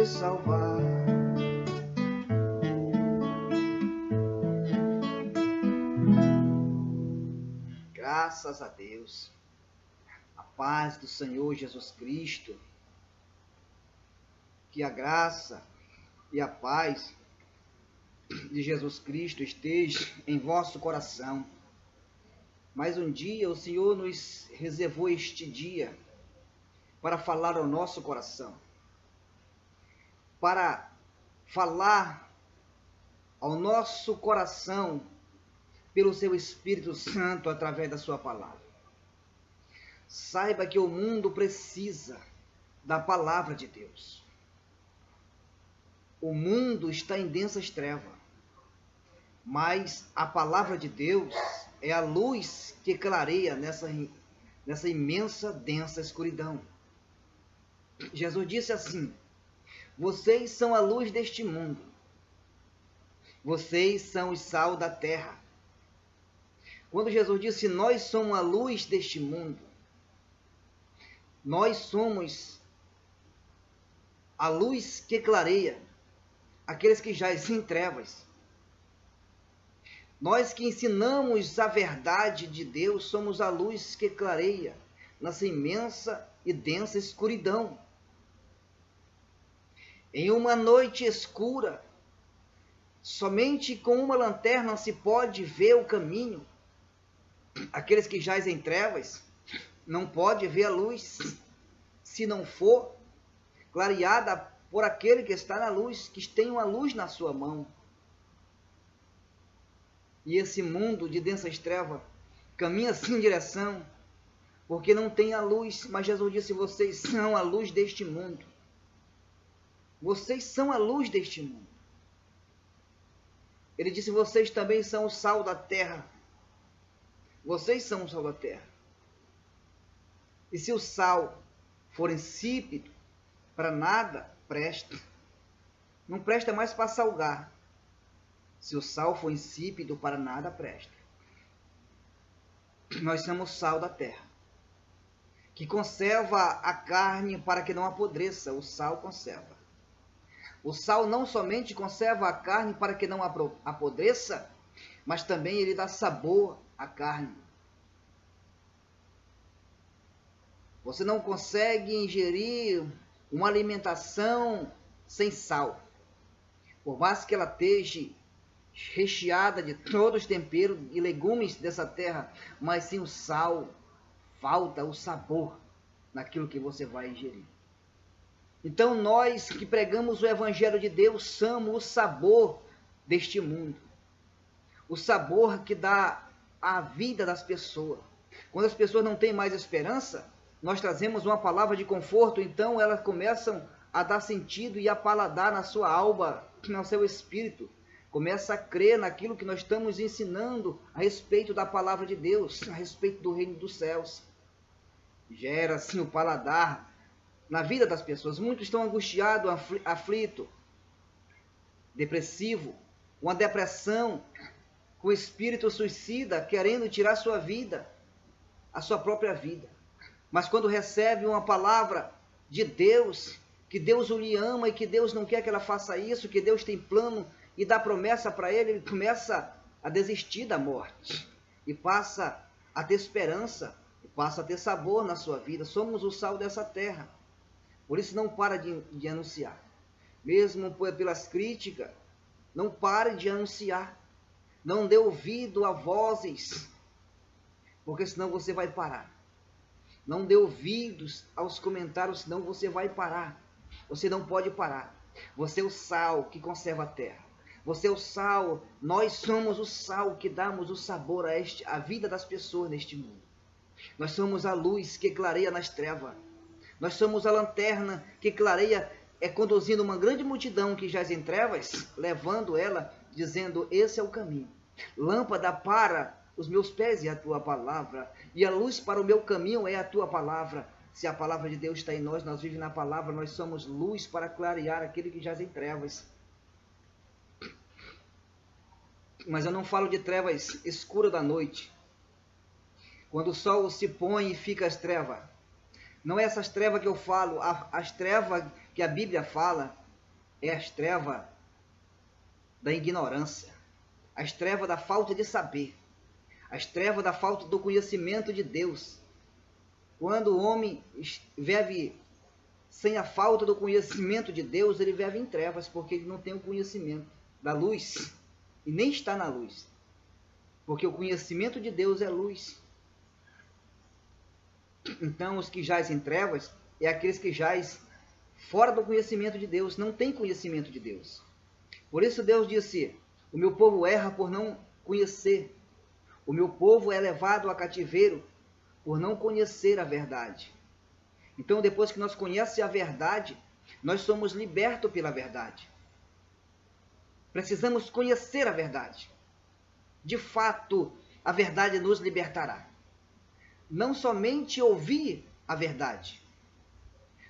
te salvar. Graças a Deus, a paz do Senhor Jesus Cristo, que a graça e a paz de Jesus Cristo esteja em vosso coração. Mais um dia o Senhor nos reservou este dia para falar ao nosso coração, para falar ao nosso coração pelo seu Espírito Santo através da sua palavra. Saiba que o mundo precisa da palavra de Deus. O mundo está em densas trevas, mas a palavra de Deus é a luz que clareia nessa imensa, densa escuridão. Jesus disse assim: vocês são a luz deste mundo, vocês são o sal da terra. Quando Jesus disse nós somos a luz deste mundo, nós somos a luz que clareia aqueles que jazem em trevas. Nós que ensinamos a verdade de Deus somos a luz que clareia nessa imensa e densa escuridão. Em uma noite escura, somente com uma lanterna se pode ver o caminho. Aqueles que jazem em trevas não podem ver a luz se não for clareada por aquele que está na luz, que tem uma luz na sua mão. E esse mundo de densas trevas caminha assim em direção, porque não tem a luz. Mas Jesus disse: vocês são a luz deste mundo. Vocês são a luz deste mundo. Ele disse: vocês também são o sal da terra. Vocês são o sal da terra. E se o sal for insípido, para nada presta. Não presta mais para salgar. Se o sal for insípido, para nada presta. Nós somos sal da terra, que conserva a carne para que não apodreça. O sal conserva. O sal não somente conserva a carne para que não apodreça, mas também ele dá sabor à carne. Você não consegue ingerir uma alimentação sem sal. Por mais que ela esteja recheada de todos os temperos e legumes dessa terra, mas sem o sal, falta o sabor naquilo que você vai ingerir. Então nós que pregamos o Evangelho de Deus somos o sabor deste mundo. O sabor que dá a vida das pessoas. Quando as pessoas não têm mais esperança, nós trazemos uma palavra de conforto, então elas começam a dar sentido e a paladar na sua alma, no seu espírito. Começa a crer naquilo que nós estamos ensinando a respeito da palavra de Deus, a respeito do reino dos céus. Gera assim o paladar na vida das pessoas. Muitos estão angustiados, aflitos, depressivo, uma depressão, com espírito suicida, querendo tirar sua vida, a sua própria vida. Mas quando recebe uma palavra de Deus, que Deus o lhe ama e que Deus não quer que ela faça isso, que Deus tem plano e dá promessa para ele, ele começa a desistir da morte e passa a ter esperança, e passa a ter sabor na sua vida. Somos o sal dessa terra. Por isso não para de anunciar. Mesmo pelas críticas, não pare de anunciar. Não dê ouvido a vozes, porque senão você vai parar. Não dê ouvidos aos comentários, senão você vai parar. Você não pode parar. Você é o sal que conserva a terra. Você é o sal, nós somos o sal que damos o sabor à vida das pessoas neste mundo. Nós somos a luz que clareia nas trevas. Nós somos a lanterna que clareia, conduzindo uma grande multidão que jaz em trevas, levando ela, dizendo: esse é o caminho. Lâmpada para os meus pés é a tua palavra, e a luz para o meu caminho é a tua palavra. Se a palavra de Deus está em nós, nós vivemos na palavra, nós somos luz para clarear aquele que jaz em trevas. Mas eu não falo de trevas escuras da noite, quando o sol se põe e fica as trevas. Não é essas trevas que eu falo, as trevas que a Bíblia fala, é as trevas da ignorância, as trevas da falta de saber, as trevas da falta do conhecimento de Deus. Quando o homem vive sem a falta do conhecimento de Deus, ele vive em trevas, porque ele não tem o conhecimento da luz, e nem está na luz, porque o conhecimento de Deus é luz. Então, os que jazem em trevas é aqueles que jazem fora do conhecimento de Deus, não tem conhecimento de Deus. Por isso Deus disse: o meu povo erra por não conhecer, o meu povo é levado a cativeiro por não conhecer a verdade. Então, depois que nós conhecemos a verdade, nós somos libertos pela verdade. Precisamos conhecer a verdade. De fato, a verdade nos libertará. Não somente ouvir a verdade,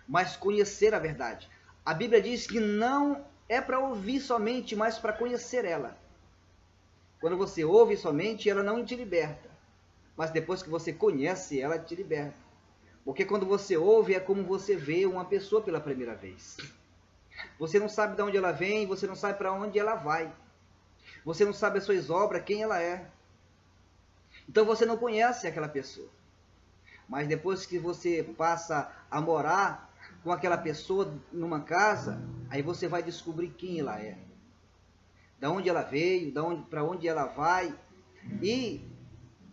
mas conhecer a verdade. A Bíblia diz que não é para ouvir somente, mas para conhecer ela. Quando você ouve somente, ela não te liberta. Mas depois que você conhece, ela te liberta. Porque quando você ouve, é como você vê uma pessoa pela primeira vez. Você não sabe de onde ela vem, você não sabe para onde ela vai. Você não sabe as suas obras, quem ela é. Então você não conhece aquela pessoa. Mas depois que você passa a morar com aquela pessoa numa casa, aí você vai descobrir quem ela é. De onde ela veio, para onde ela vai. E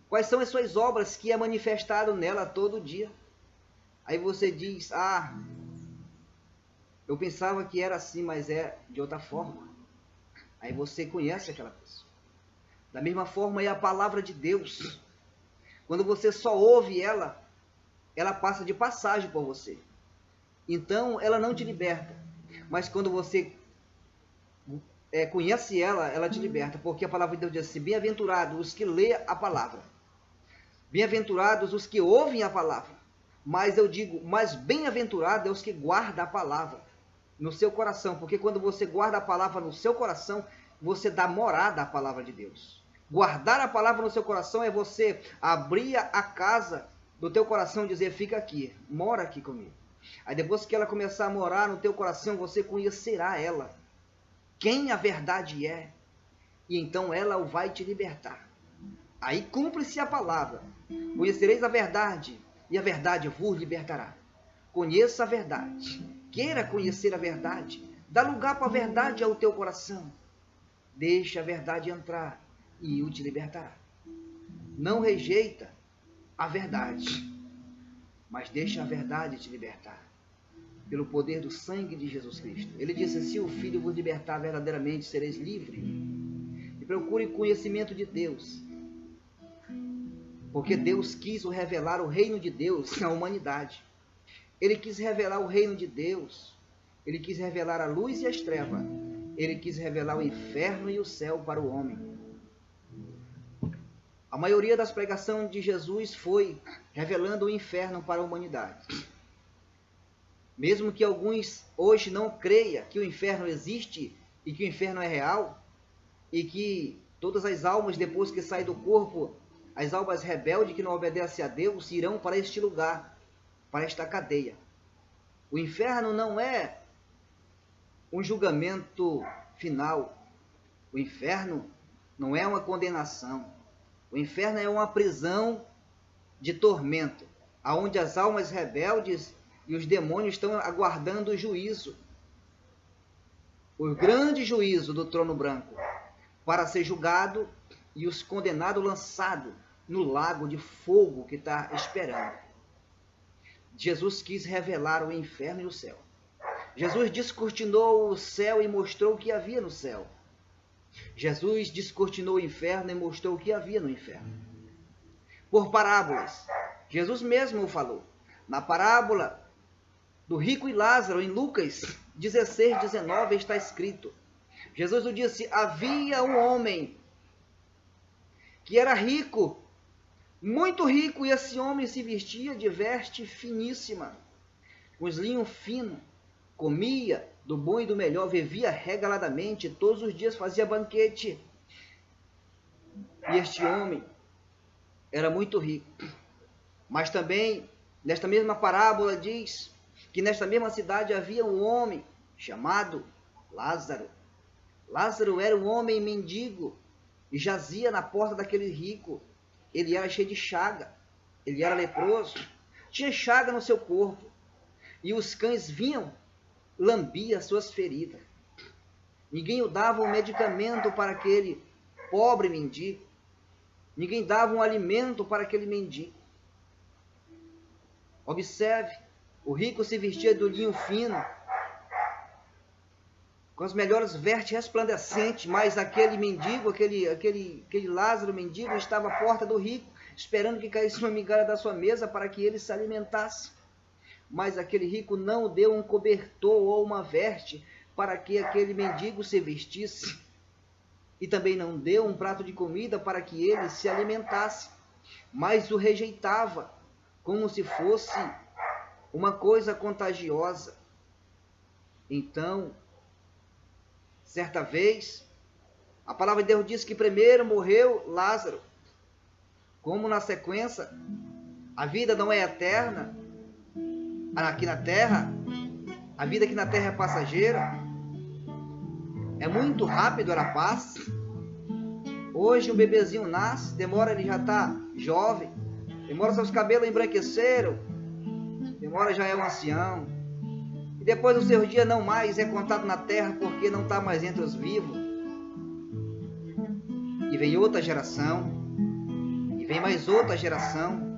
quais são as suas obras que é manifestado nela todo dia. Aí você diz: ah, eu pensava que era assim, mas é de outra forma. Aí você conhece aquela pessoa. Da mesma forma é a palavra de Deus. Quando você só ouve ela, ela passa de passagem por você. Então ela não te liberta. Mas quando você conhece ela, ela te liberta. Porque a palavra de Deus diz assim: bem-aventurados os que lêem a palavra. Bem-aventurados os que ouvem a palavra. Mas eu digo, mais bem-aventurado é os que guardam a palavra no seu coração. Porque quando você guarda a palavra no seu coração, você dá morada à palavra de Deus. Guardar a palavra no seu coração é você abrir a casa do teu coração e dizer: fica aqui, mora aqui comigo. Aí depois que ela começar a morar no teu coração, você conhecerá ela, quem a verdade é, e então ela vai te libertar. Aí cumpre-se a palavra: conhecereis a verdade, e a verdade vos libertará. Conheça a verdade, queira conhecer a verdade, dá lugar para a verdade ao teu coração. Deixa a verdade entrar e o te libertará. Não rejeita a verdade, mas deixa a verdade te libertar. Pelo poder do sangue de Jesus Cristo. Ele disse: se o Filho vos libertar, verdadeiramente sereis livres. E procure conhecimento de Deus. Porque Deus quis revelar o reino de Deus à humanidade. Ele quis revelar o reino de Deus. Ele quis revelar a luz e as trevas. Ele quis revelar o inferno e o céu para o homem. A maioria das pregações de Jesus foi revelando o inferno para a humanidade. Mesmo que alguns hoje não creiam que o inferno existe e que o inferno é real, e que todas as almas, depois que saem do corpo, as almas rebeldes que não obedecem a Deus, irão para este lugar, para esta cadeia. O inferno não é um julgamento final. O inferno não é uma condenação. O inferno é uma prisão de tormento, onde as almas rebeldes e os demônios estão aguardando o juízo, o grande juízo do trono branco, para ser julgado e os condenados lançados no lago de fogo que está esperando. Jesus quis revelar o inferno e o céu. Jesus descortinou o céu e mostrou o que havia no céu. Jesus descortinou o inferno e mostrou o que havia no inferno. Por parábolas. Jesus mesmo o falou. Na parábola do rico e Lázaro, em Lucas 16, 19, está escrito. Jesus o disse: havia um homem que era rico, muito rico, e esse homem se vestia de veste finíssima, com os linhos finos, comia do bom e do melhor, vivia regaladamente, todos os dias fazia banquete. E este homem era muito rico. Mas também, nesta mesma parábola, diz que nesta mesma cidade havia um homem chamado Lázaro. Lázaro era um homem mendigo e jazia na porta daquele rico. Ele era cheio de chaga, ele era leproso, tinha chaga no seu corpo, e os cães vinham, lambiam suas feridas. Ninguém o dava um medicamento para aquele pobre mendigo, ninguém dava um alimento para aquele mendigo. Observe, o rico se vestia do linho fino, com as melhores vestes resplandecentes, mas aquele mendigo, aquele Lázaro mendigo, estava à porta do rico, esperando que caísse uma migalha da sua mesa para que ele se alimentasse. Mas aquele rico não deu um cobertor ou uma veste para que aquele mendigo se vestisse, e também não deu um prato de comida para que ele se alimentasse, mas o rejeitava como se fosse uma coisa contagiosa. Então, certa vez, a palavra de Deus diz que primeiro morreu Lázaro. Como na sequência, a vida não é eterna aqui na terra, a vida aqui na terra é passageira, é muito rápido, ela passa. Hoje um bebezinho nasce, demora ele já está jovem, demora seus cabelos embranqueceram, demora já é um ancião, e depois o seu dia não mais é contado na terra porque não está mais entre os vivos. E vem outra geração, e vem mais outra geração,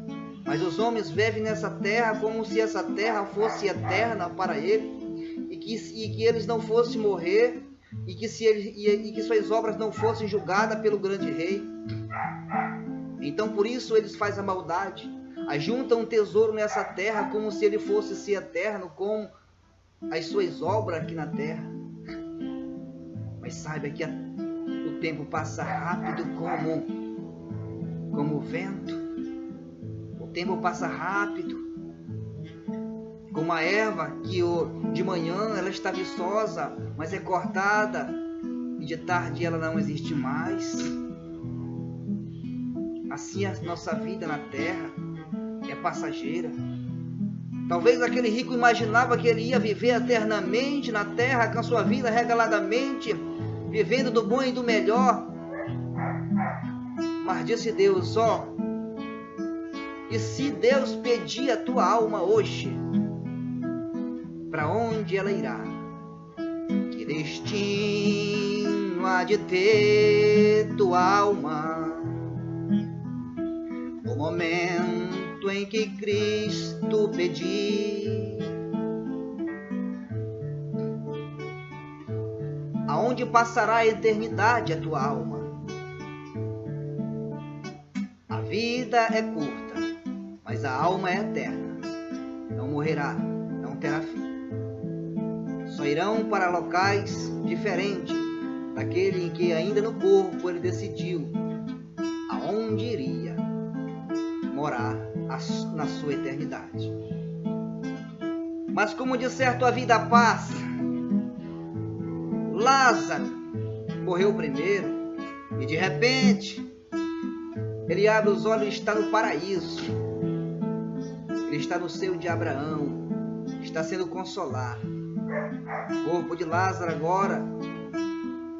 mas os homens vivem nessa terra como se essa terra fosse eterna para ele, e que eles não fossem morrer, e que suas obras não fossem julgadas pelo grande rei. Então por isso eles fazem a maldade, ajuntam um tesouro nessa terra como se ele fosse ser eterno, como as suas obras aqui na terra. Mas saiba que o tempo passa rápido como o vento. O tempo passa rápido, como a erva que de manhã ela está viçosa, mas é cortada, e de tarde ela não existe mais. Assim a nossa vida na terra é passageira. Talvez aquele rico imaginava que ele ia viver eternamente na terra, com a sua vida regaladamente, vivendo do bom e do melhor. Mas disse Deus, e se Deus pedir a tua alma hoje, para onde ela irá? Que destino há de ter tua alma? O momento em que Cristo pedir, aonde passará a eternidade a tua alma? A vida é curta, mas a alma é eterna. Não morrerá, não terá fim. Só irão para locais diferentes daquele em que ainda no corpo ele decidiu aonde iria morar na sua eternidade. Mas como de certo a vida passa, Lázaro morreu primeiro, e de repente ele abre os olhos e está no paraíso. Ele está no seio de Abraão, está sendo consolado. O corpo de Lázaro agora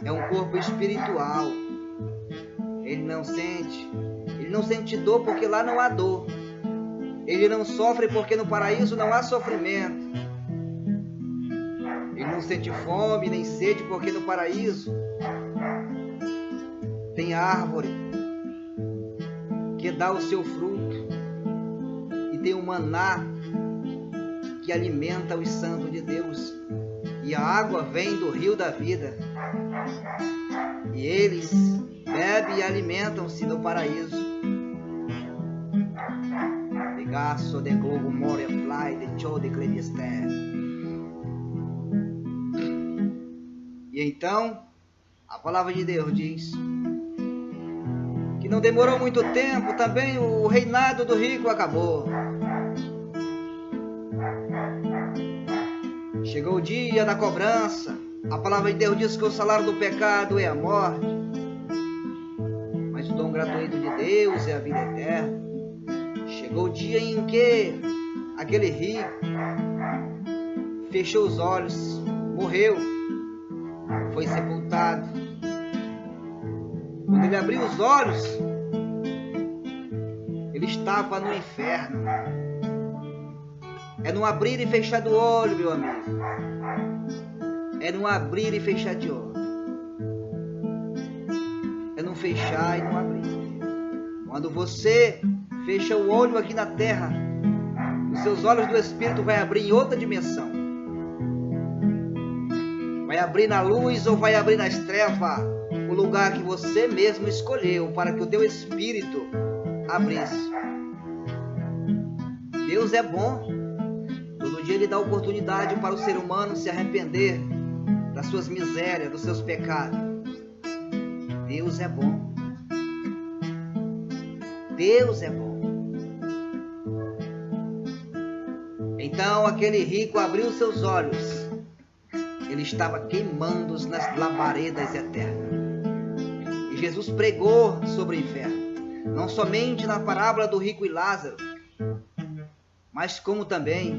é um corpo espiritual. Ele não sente dor porque lá não há dor. Ele não sofre porque no paraíso não há sofrimento. Ele não sente fome nem sede porque no paraíso tem árvore que dá o seu fruto, e tem o maná que alimenta os santos de Deus, e a água vem do rio da vida, e eles bebem e alimentam-se no paraíso. De gasso, de globo, more, fly, de show, de clevester. E então, a palavra de Deus diz que não demorou muito tempo, também o reinado do rico acabou. Chegou o dia da cobrança. A palavra de Deus diz que o salário do pecado é a morte, mas o dom gratuito de Deus é a vida eterna. Chegou o dia em que aquele rico fechou os olhos, morreu. foi sepultado. Quando ele abriu os olhos, ele estava no inferno. É no abrir e fechar do olho, meu amigo. É no abrir e fechar de olho. É no fechar e no abrir. Quando você fecha o olho aqui na terra, os seus olhos do Espírito vai abrir em outra dimensão. Vai abrir na luz ou vai abrir nas trevas, o lugar que você mesmo escolheu para que o teu Espírito abrisse. Deus é bom. Todo dia Ele dá oportunidade para o ser humano se arrepender das suas misérias, dos seus pecados. Deus é bom. Deus é bom. Então aquele rico abriu seus olhos. Ele estava queimando nas labaredas eternas. E Jesus pregou sobre o inferno. Não somente na parábola do rico e Lázaro, mas como também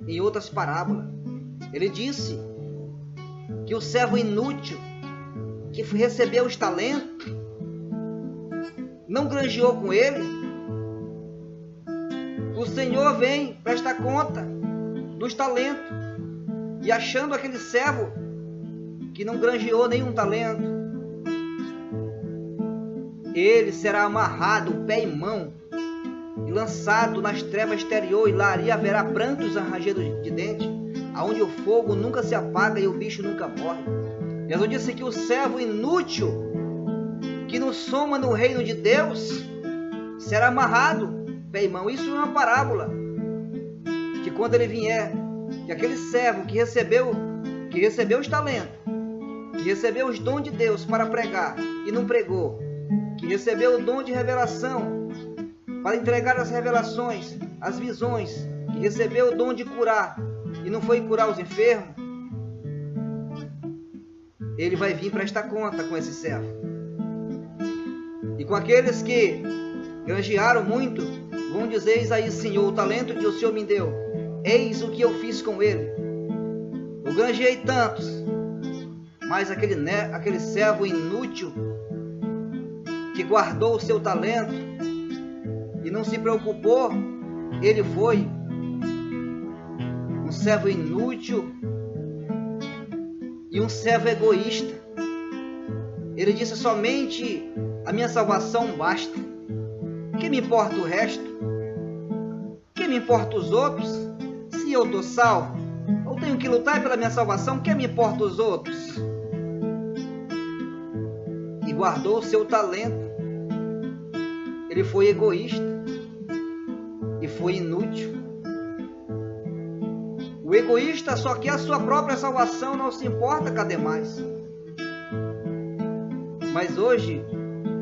em outras parábolas. Ele disse que o servo inútil que recebeu os talentos não granjeou com ele. O Senhor vem prestar conta dos talentos e achando aquele servo que não granjeou nenhum talento, ele será amarrado pé e mão e lançado nas trevas exterior, e lá ali haverá prantos e rangedos de dentes, aonde o fogo nunca se apaga e o bicho nunca morre. Jesus disse que o servo inútil que não soma no reino de Deus será amarrado pé e mão. Isso é uma parábola, que quando ele vier, que aquele servo que recebeu os talentos, que recebeu os dons de Deus para pregar e não pregou, que recebeu o dom de revelação para entregar as revelações, as visões, que recebeu o dom de curar e não foi curar os enfermos, ele vai vir prestar conta com esse servo. E com aqueles que granjearam muito, vão dizer: eis aí, Senhor, o talento que o Senhor me deu, eis o que eu fiz com ele. Eu granjeei tantos, mas aquele servo inútil que guardou o seu talento e não se preocupou, ele foi um servo inútil e um servo egoísta. Ele disse: somente a minha salvação basta. Que me importa o resto? Que me importa os outros? Se eu estou salvo, eu tenho que lutar pela minha salvação. Que me importa os outros? E guardou o seu talento. Ele foi egoísta e foi inútil. O egoísta só quer a sua própria salvação, não se importa com a demais. Mas hoje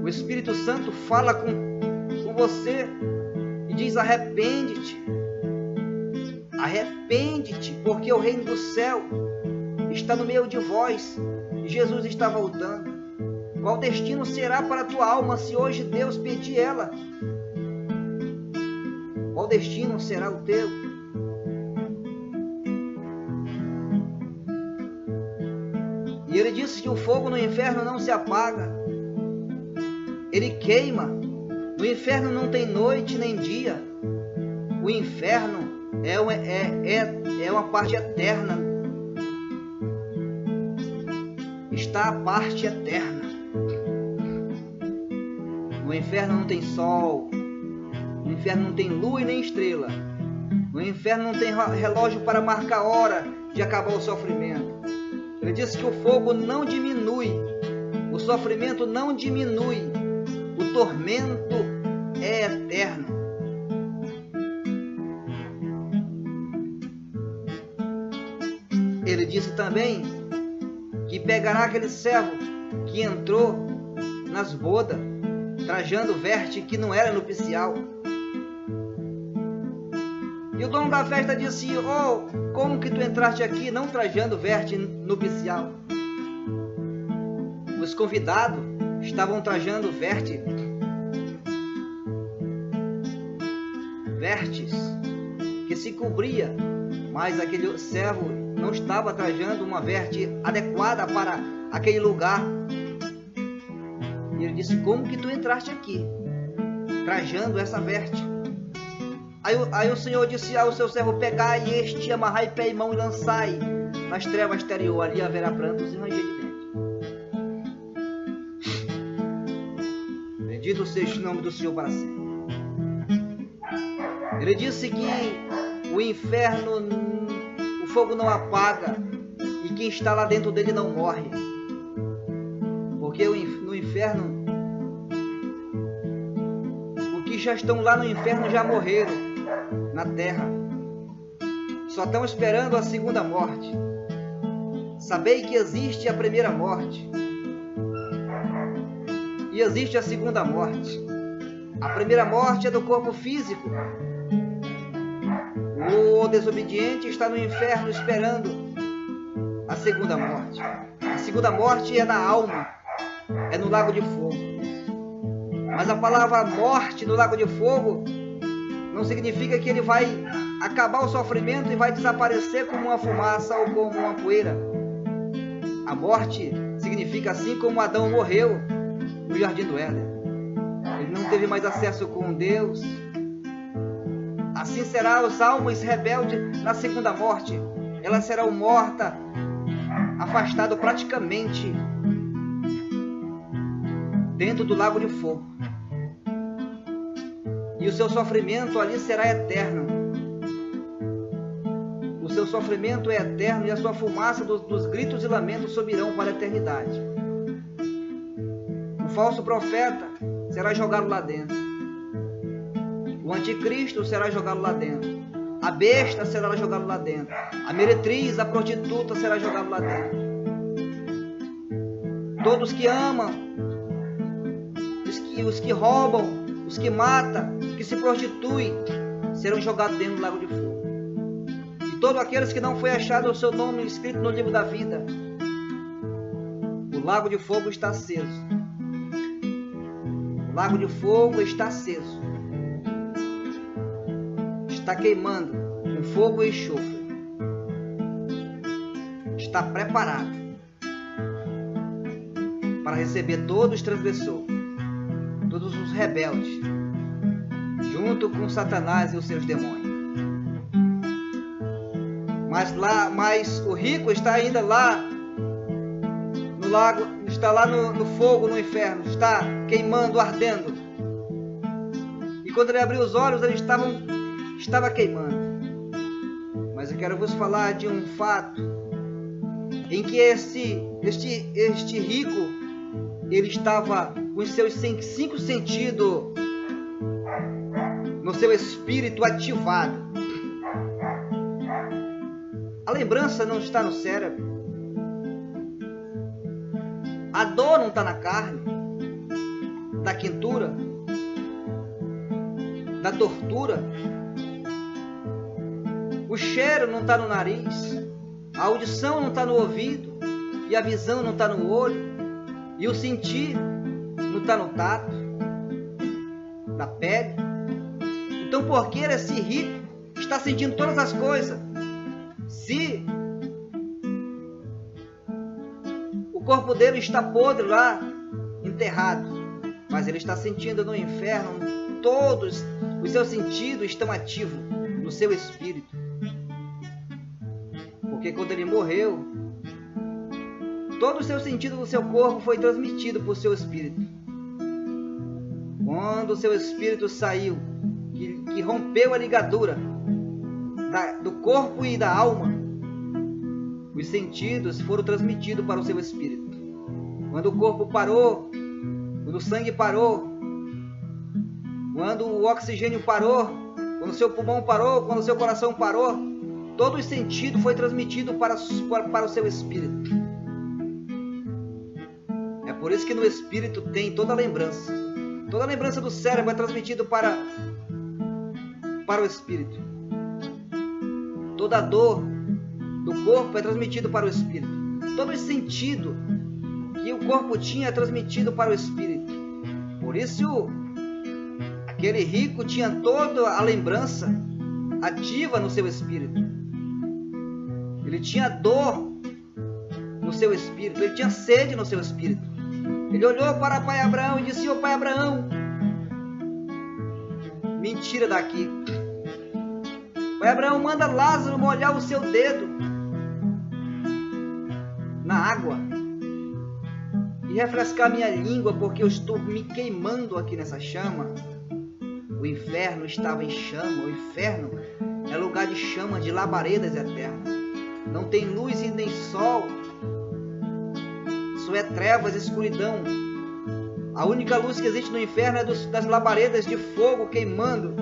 o Espírito Santo fala com você e diz: arrepende-te, arrepende-te, porque o reino do céu está no meio de vós. Jesus está voltando. Qual destino será para a tua alma se hoje Deus pedir ela? Qual destino será o teu? E ele disse que o fogo no inferno não se apaga. Ele queima. No inferno não tem noite nem dia. O inferno é uma parte eterna. Está a parte eterna. No inferno não tem sol. No inferno não tem lua e nem estrela. No inferno não tem relógio para marcar a hora de acabar o sofrimento. Ele disse que o fogo não diminui. O sofrimento não diminui. O tormento é eterno. Ele disse também que pegará aquele servo que entrou nas bodas, trajando veste que não era nupcial. E o dono da festa disse: oh, como que tu entraste aqui não trajando veste nupcial? Os convidados estavam trajando vestes que se cobria, mas aquele servo não estava trajando uma veste adequada para aquele lugar. E ele disse: como que tu entraste aqui, trajando essa veste? Aí o Senhor disse ao seu servo: pegai este, amarrai pé e mão e lançai nas trevas exterior, ali haverá prantos e ranger de dente. Bendito seja o nome do Senhor para sempre. Ele disse que o inferno, o fogo não apaga, e quem está lá dentro dele não morre, porque no inferno, os que já estão lá no inferno já morreram na terra, só estão esperando a segunda morte. Sabei que existe a primeira morte e existe a segunda morte. A primeira morte é do corpo físico. O desobediente está no inferno esperando a segunda morte. A segunda morte é na alma, é no lago de fogo. Mas a palavra morte no lago de fogo não significa que ele vai acabar o sofrimento e vai desaparecer como uma fumaça ou como uma poeira. A morte significa, assim como Adão morreu no jardim do Éden, ele não teve mais acesso com Deus. Assim será os almas rebeldes na segunda morte. Elas serão mortas, afastadas praticamente dentro do lago de fogo. E o seu sofrimento ali será eterno. O seu sofrimento é eterno e a sua fumaça dos gritos e lamentos subirão para a eternidade. O falso profeta será jogado lá dentro. O anticristo será jogado lá dentro. A besta será jogada lá dentro. A meretriz, a prostituta será jogada lá dentro. Todos que amam, os que roubam, os que matam, os que se prostituem, serão jogados dentro do lago de fogo. E todos aqueles que não foi achado o seu nome escrito no livro da vida, o lago de fogo está aceso. O lago de fogo está aceso. Está queimando com fogo e enxofre. Está preparado para receber todos os transgressores, todos os rebeldes, junto com Satanás e os seus demônios. Mas o rico está ainda lá no lago, está lá no fogo, no inferno, está queimando, ardendo. E quando ele abriu os olhos, ele estava queimando. Mas eu quero vos falar de um fato em que este rico, ele estava com os seus 5 sentidos no seu espírito ativado. A lembrança não está no cérebro. A dor não está na carne, da quentura, da tortura. O cheiro não está no nariz, a audição não está no ouvido, e a visão não está no olho, e o sentir não está no tato, da pele. Então, por que esse rico está sentindo todas as coisas? Se o corpo dele está podre lá, enterrado, mas ele está sentindo no inferno, todos os seus sentidos estão ativos no seu espírito. Porque quando ele morreu, todo o seu sentido do seu corpo foi transmitido por seu espírito. Quando o seu espírito saiu, que rompeu a ligadura do corpo e da alma, os sentidos foram transmitidos para o seu espírito. Quando o corpo parou, quando o sangue parou, quando o oxigênio parou, quando o seu pulmão parou, quando o seu coração parou, todo o sentido foi transmitido para o seu espírito. É por isso que no espírito tem toda a lembrança. Toda a lembrança do cérebro é transmitida para o espírito. Toda a dor do corpo é transmitida para o espírito. Todo o sentido que o corpo tinha é transmitido para o espírito. Por isso, aquele rico tinha toda a lembrança ativa no seu espírito. Ele tinha dor no seu espírito, ele tinha sede no seu espírito. Ele olhou para o pai Abraão e disse: ô pai Abraão, me tira daqui. Pai Abraão, manda Lázaro molhar o seu dedo na água e refrescar minha língua, porque eu estou me queimando aqui nessa chama. O inferno estava em chama. O inferno é lugar de chama, de labaredas eternas. Não tem luz e nem sol. Isso é trevas, escuridão. A única luz que existe no inferno é das labaredas de fogo queimando.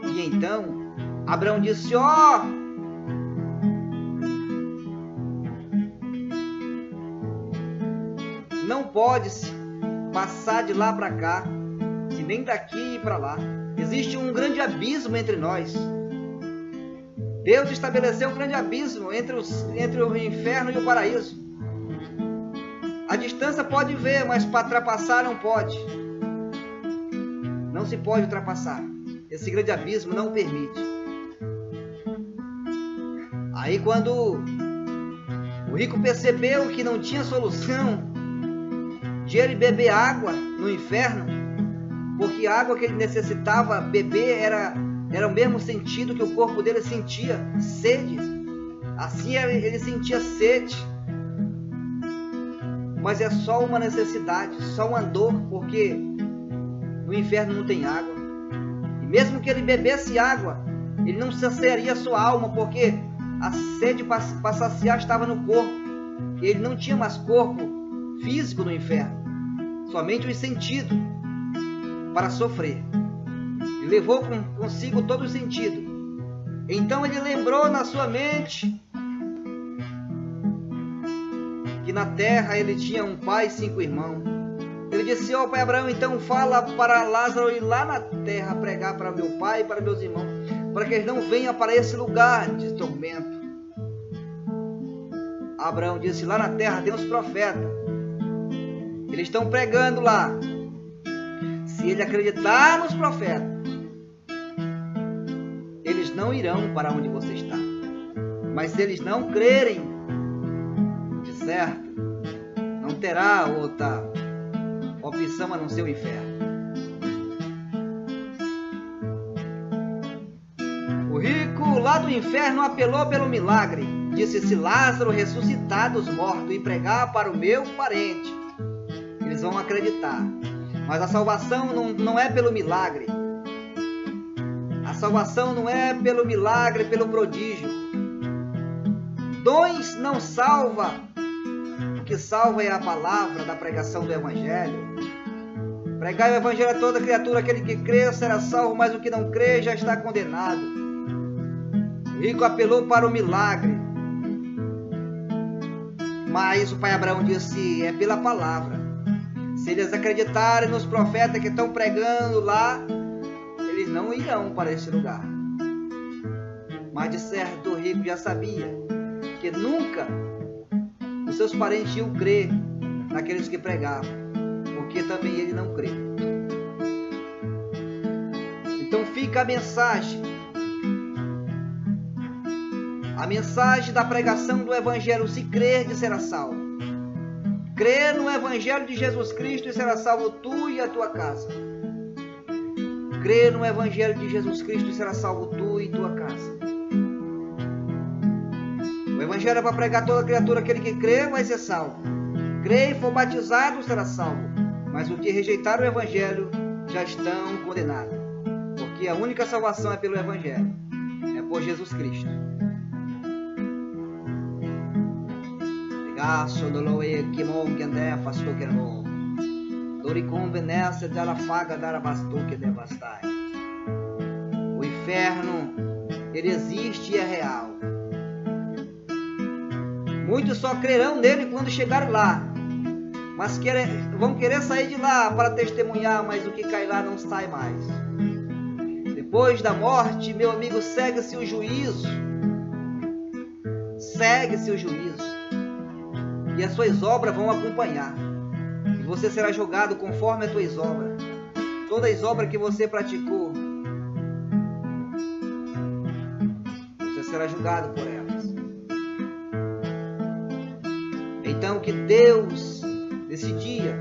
E então Abraão disse: ó, não pode-se passar de lá para cá, e nem daqui para lá. Existe um grande abismo entre nós. Deus estabeleceu um grande abismo entre o inferno e o paraíso. A distância pode ver, mas para ultrapassar não pode. Não se pode ultrapassar. Esse grande abismo não permite. Aí quando o rico percebeu que não tinha solução de ele beber água no inferno, porque a água que ele necessitava beber era o mesmo sentido que o corpo dele sentia, sede. Assim ele sentia sede. Mas é só uma necessidade, só uma dor, porque no inferno não tem água. E mesmo que ele bebesse água, ele não saciaria a sua alma, porque a sede para saciar estava no corpo. E ele não tinha mais corpo físico no inferno, somente os sentidos para sofrer. E levou consigo todo o sentido. Então ele lembrou na sua mente que na terra ele tinha um pai e 5 irmãos. Ele disse: ó pai Abraão, então fala para Lázaro ir lá na terra pregar para meu pai e para meus irmãos, para que eles não venham para esse lugar de tormento. Abraão disse: lá na terra tem os profetas, eles estão pregando lá. Se ele acreditar nos profetas, eles não irão para onde você está. Mas se eles não crerem, de certo, não terá outra opção a não ser o inferno. O rico lá do inferno apelou pelo milagre. Disse: se Lázaro ressuscitar dos mortos e pregar para o meu parente, eles vão acreditar. Mas a salvação não é pelo milagre. A salvação não é pelo milagre, pelo prodígio. Dons não salva. O que salva é a palavra da pregação do Evangelho. Pregar o Evangelho a toda criatura. Aquele que crê será salvo, mas o que não crê já está condenado. O rico apelou para o milagre. Mas o pai Abraão disse: é pela palavra. Se eles acreditarem nos profetas que estão pregando lá, eles não irão para esse lugar. Mas de certo o rico já sabia que nunca os seus parentes iam crer naqueles que pregavam, porque também ele não crê. Então fica a mensagem da pregação do Evangelho: se crer, será salvo. Crê no Evangelho de Jesus Cristo e será salvo tu e a tua casa. Crê no Evangelho de Jesus Cristo e será salvo tu e tua casa. O Evangelho é para pregar toda criatura. Aquele que crê vai ser salvo. Crê e for batizado será salvo. Mas os que rejeitaram o Evangelho já estão condenados. Porque a única salvação é pelo Evangelho. É por Jesus Cristo. Gasso doloe kimon que andé fasto que no doricom venece dela faga dar abasto que devastai. O inferno, ele existe e é real. Muitos só crerão nele quando chegar lá, mas vão querer sair de lá para testemunhar, mas o que cai lá não sai mais. Depois da morte, meu amigo, segue-se o juízo. Segue-se o juízo. E as suas obras vão acompanhar. E você será julgado conforme as tuas obras. Todas as obras que você praticou, você será julgado por elas. Então que Deus, nesse dia,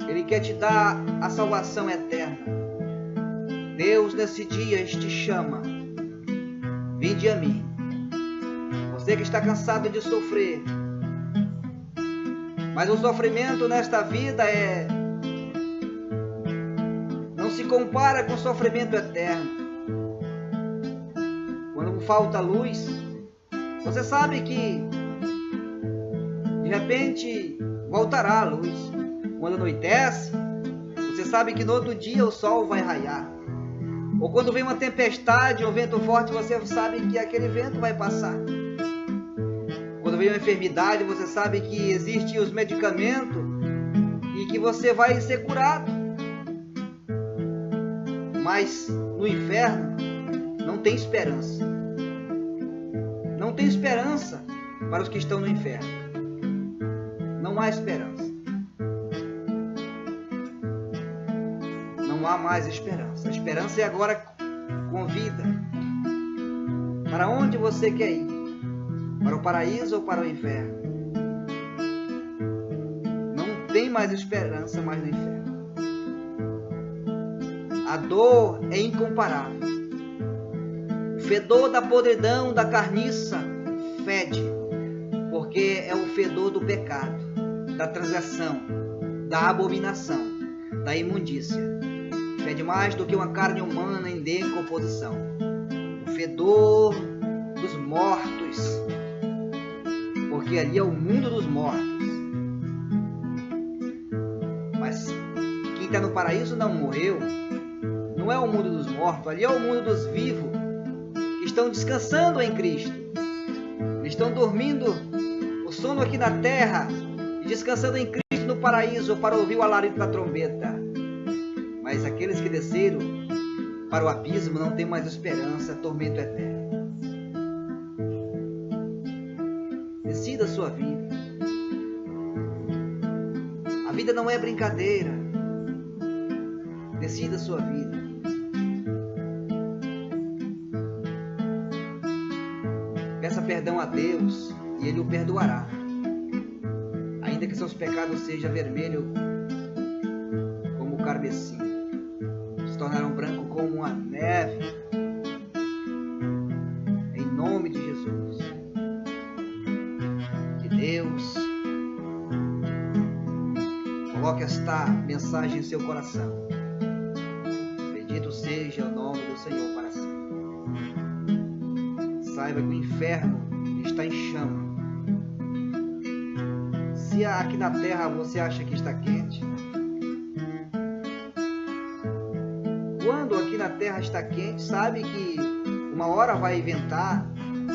Ele quer te dar a salvação eterna. Deus, nesse dia, te chama. Vinde a mim. Você que está cansado de sofrer. Mas o sofrimento nesta vida não se compara com o sofrimento eterno. Quando falta luz, você sabe que de repente voltará a luz. Quando anoitece, você sabe que no outro dia o sol vai raiar. Ou quando vem uma tempestade, um vento forte, você sabe que aquele vento vai passar. Quando vem uma enfermidade, você sabe que existem os medicamentos e que você vai ser curado. Mas no inferno não tem esperança. Não tem esperança para os que estão no inferno. Não há esperança. Não há mais esperança. A esperança é agora com vida. Para onde você quer ir? Para o paraíso ou para o inferno? Não tem mais esperança mais no inferno. A dor é incomparável. O fedor da podridão, da carniça, fede, porque é o fedor do pecado, da transgressão, da abominação, da imundícia. Fede mais do que uma carne humana em decomposição. O fedor dos mortos, porque ali é o mundo dos mortos. Mas quem está no paraíso não morreu. Não é o mundo dos mortos, ali é o mundo dos vivos, que estão descansando em Cristo. Eles estão dormindo o sono aqui na terra e descansando em Cristo no paraíso para ouvir o alarido da trombeta. Mas aqueles que desceram para o abismo não têm mais esperança, tormento eterno. Decida a sua vida. A vida não é brincadeira. Decida a sua vida. Peça perdão a Deus e Ele o perdoará. Ainda que seus pecados sejam vermelhos como o carmesim, se tornarão branco como a neve. Em nome de Jesus. Que Deus coloque esta mensagem em seu coração. Bendito seja o nome do Senhor para sempre. Saiba que o inferno está em chama. Se aqui na terra você acha que está quente, quando aqui na terra está quente, sabe que uma hora vai ventar,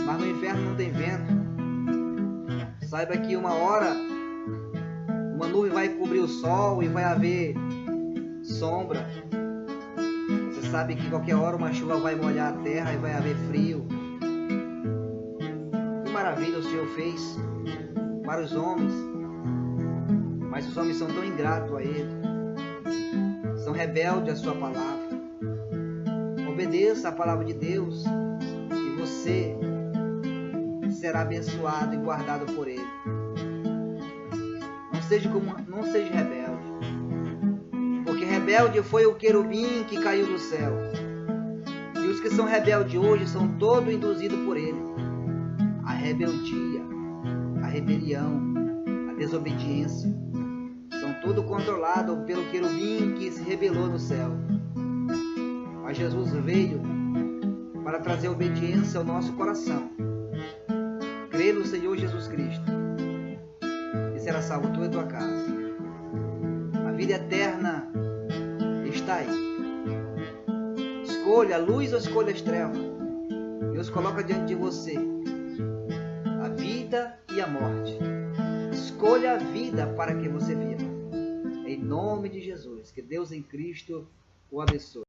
mas no inferno não tem vento. Saiba que uma hora uma nuvem vai cobrir o sol e vai haver sombra. Você sabe que qualquer hora uma chuva vai molhar a terra e vai haver frio. Que maravilha o Senhor fez para os homens, mas os homens são tão ingratos a Ele, são rebeldes à sua palavra. Obedeça a palavra de Deus e você será abençoado e guardado por Ele. Não seja rebelde, porque rebelde foi o querubim que caiu do céu, e os que são rebeldes hoje são todos induzidos por ele. A rebeldia, a rebelião, a desobediência são tudo controlados pelo querubim que se rebelou no céu. Mas Jesus veio para trazer obediência ao nosso coração. Crê no Senhor Jesus Cristo e será salvo tu e tua casa. A vida eterna está aí. Escolha a luz ou escolha as trevas. Deus coloca diante de você a vida e a morte. Escolha a vida para que você viva. Em nome de Jesus, que Deus em Cristo o abençoe.